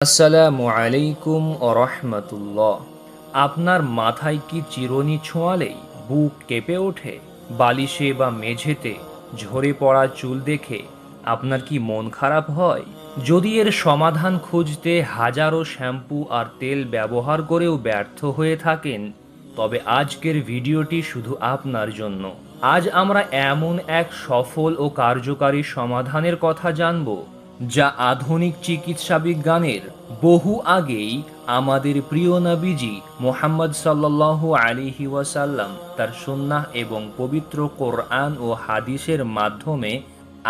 আসসালামু আলাইকুম রাহমাতুল্লাহ। আপনার মাথায় কি চিরুনি ছোঁয়ালেই বুক কেঁপে ওঠে? বালিশে বা মেঝেতে ঝরে পড়া চুল দেখে আপনার কি মন খারাপ হয়? যদি এর সমাধান খুঁজতে হাজারো শ্যাম্পু আর তেল ব্যবহার করেও ব্যর্থ হয়ে থাকেন, তবে আজকের ভিডিওটি শুধু আপনার জন্য। আজ আমরা এমন এক সফল ও কার্যকারী সমাধানের কথা জানব, যা আধুনিক চিকিৎসা বিজ্ঞানের বহু আগেই আমাদের প্রিয় নবীজি মুহাম্মদ সাল্লাল্লাহু আলাইহি ওয়াসাল্লাম তার সুন্নাহ এবং পবিত্র কোরআন ও হাদিসের মাধ্যমে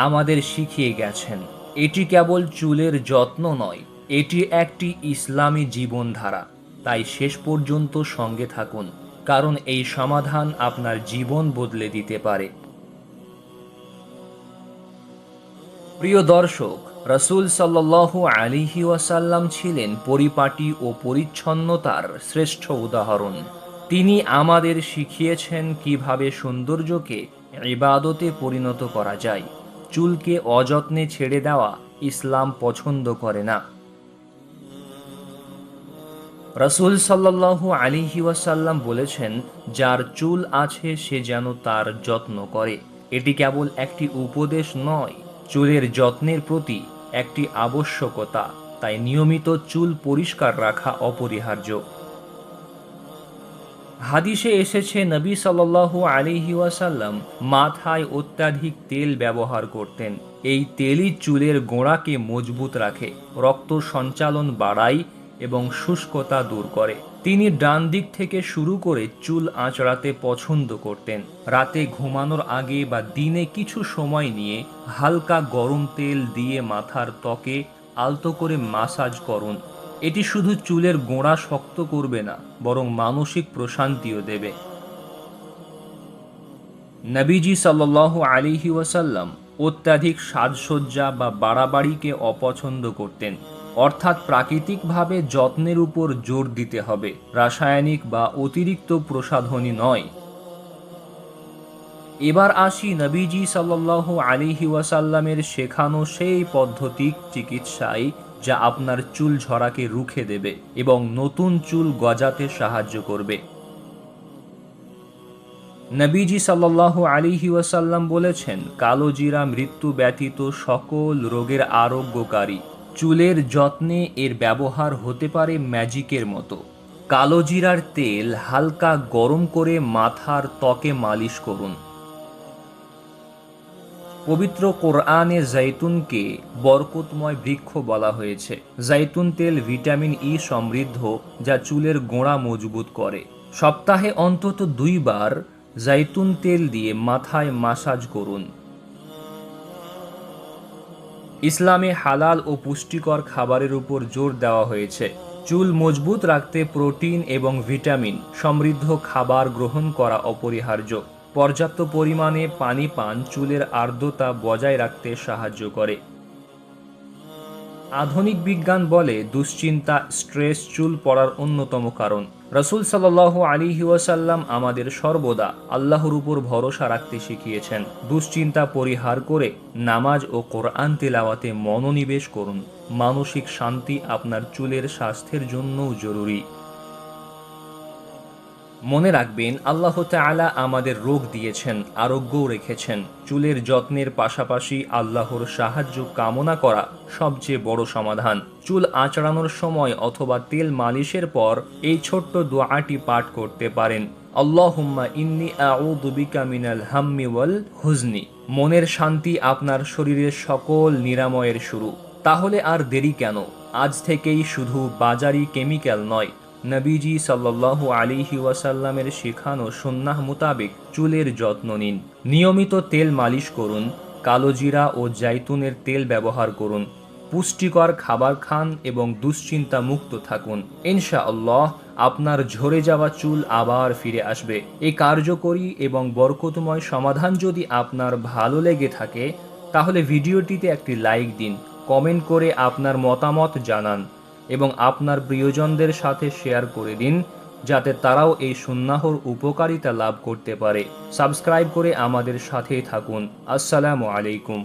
আমাদের শিখিয়ে গেছেন। এটি কেবল চুলের যত্ন নয়, এটি একটি ইসলামী জীবনধারা। তাই শেষ পর্যন্ত সঙ্গে থাকুন, কারণ এই সমাধান আপনার জীবন বদলে দিতে পারে। প্রিয় দর্শক, রাসূল সাল্লাল্লাহু আলাইহি ওয়াসাল্লাম ছিলেন পরিপাটি ও পরিচ্ছন্নতার শ্রেষ্ঠ উদাহরণ। তিনি আমাদের শিখিয়েছেন কিভাবে সৌন্দর্যকে ইবাদতে পরিণত করা যায়। চুলকে অযত্নে ছেড়ে দেওয়া ইসলাম পছন্দ করে না। রাসূল সাল্লাল্লাহু আলাইহি ওয়াসাল্লাম বলেছেন, যার চুল আছে সে যেন তার যত্ন করে। এটি কেবল একটি উপদেশ নয়, চুলের যত্নের প্রতি একটি আবশ্যকতা। তাই নিয়মিত চুল পরিষ্কার রাখা অপরিহার্য। হাদিসে এসেছে, নবী সাল্লাল্লাহু আলাইহি ওয়াসাল্লাম মাথায় অত্যাধিক তেল ব্যবহার করতেন। এই তেলই চুলের গোড়াকে মজবুত রাখে, রক্ত সঞ্চালন বাড়ায় এবং শুষ্কতা দূর করে। তিনি ডান দিক থেকে শুরু করে চুল আঁচড়াতে পছন্দ করতেন। রাতে ঘুমানোর আগে বা দিনে কিছু সময় নিয়ে হালকা গরম তেল দিয়ে মাথার ত্বকে আলতো করে মাসাজ করুন। এটি শুধু চুলের গোড়া শক্ত করবে না, বরং মানসিক প্রশান্তিও দেবে। নবীজি সাল্লাল্লাহু আলাইহি ওয়াসাল্লাম অত্যাধিক সাজসজ্জা বা বাড়াবাড়িকে অপছন্দ করতেন। অর্থাৎ প্রাকৃতিকভাবে যত্নের উপর জোর দিতে হবে, রাসায়নিক বা অতিরিক্ত প্রসাধনী নয়। এবার আসি নবীজি সাল্লাল্লাহু আলাইহি ওয়াসাল্লামের শেখানো সেই পদ্ধতিক চিকিৎসায়, যা আপনার চুল ঝরাকে রুখে দেবে এবং নতুন চুল গজাতে সাহায্য করবে। নবীজি সাল্লাল্লাহু আলাইহি ওয়াসাল্লাম বলেছেন, কালো জিরা মৃত্যু ব্যতীত সকল রোগের আরোগ্যকারী। চুলের যত্নে এর ব্যবহার হতে পারে ম্যাজিকের মতো। কালো জিরার তেল হালকা গরম করে মাথার ত্বকে মালিশ করুন। পবিত্র কোরআনে জৈতুনকে বরকতময় বৃক্ষ বলা হয়েছে। জৈতুন তেল ভিটামিন ই সমৃদ্ধ, যা চুলের গোড়া মজবুত করে। সপ্তাহে অন্তত 2 বার জৈতুন তেল দিয়ে মাথায় মাসাজ করুন। ইসলামে হালাল ও পুষ্টিকর খাবারের উপর জোর দেওয়া হয়েছে। চুল মজবুত রাখতে প্রোটিন এবং ভিটামিন সমৃদ্ধ খাবার গ্রহণ করা অপরিহার্য। পর্যাপ্ত পরিমাণে পানি পান চুলের আর্দ্রতা বজায় রাখতে সাহায্য করে। আধুনিক বিজ্ঞান বলে, দুশ্চিন্তা, স্ট্রেস চুল পড়ার অন্যতম কারণ। রাসূল সাল্লাল্লাহু আলাইহি ওয়াসাল্লাম আমাদের সর্বদা আল্লাহর উপর ভরসা রাখতে শিখিয়েছেন। দুশ্চিন্তা পরিহার করে নামাজ ও কোরআন তিলাওয়াতে মনোনিবেশ করুন। মানসিক শান্তি আপনার চুলের স্বাস্থ্যের জন্যও জরুরি। মনে রাখবেন, আল্লাহ তাআলা আমাদের রোগ দিয়েছেন, আরোগ্যও রেখেছেন। চুলের যত্নের পাশাপাশি আল্লাহর সাহায্য কামনা করা সবচেয়ে বড় সমাধান। চুল আঁচড়ানোর সময় অথবা তেল মালিশের পর এই ছোট্ট দোয়াটি পাঠ করতে পারেন, আল্লাহুম্মা ইন্নী আউযু বিকা মিনাল হাম্মি ওয়াল হুজনি। মনের শান্তি আপনার শরীরের সকল নিরাময়ের শুরু। তাহলে আর দেরি কেন? আজ থেকেই শুধু বাজারি কেমিক্যাল নয়, নবীজি সাল্লাল্লাহু আলাইহি ওয়াসাল্লামের শেখানো সুন্নাহ মোতাবেক চুলের যত্ন নিন। নিয়মিত তেল মালিশ করুন, কালো জিরা ও জাইতুনের তেল ব্যবহার করুন, পুষ্টিকর খাবার খান এবং দুশ্চিন্তা মুক্ত থাকুন। ইনশাআল্লাহ আপনার ঝরে যাওয়া চুল আবার ফিরে আসবে। এই কার্যকরী এবং বরকতময় সমাধান যদি আপনার ভালো লেগে থাকে, তাহলে ভিডিওটিতে একটি লাইক দিন, কমেন্ট করে আপনার মতামত জানান এবং আপনার প্রিয়জনদের সাথে শেয়ার করে দিন, যাতে তারাও এই সুন্নাহর উপকারিতা লাভ করতে পারে। সাবস্ক্রাইব করে আমাদের সাথেই থাকুন। আসসালামু আলাইকুম।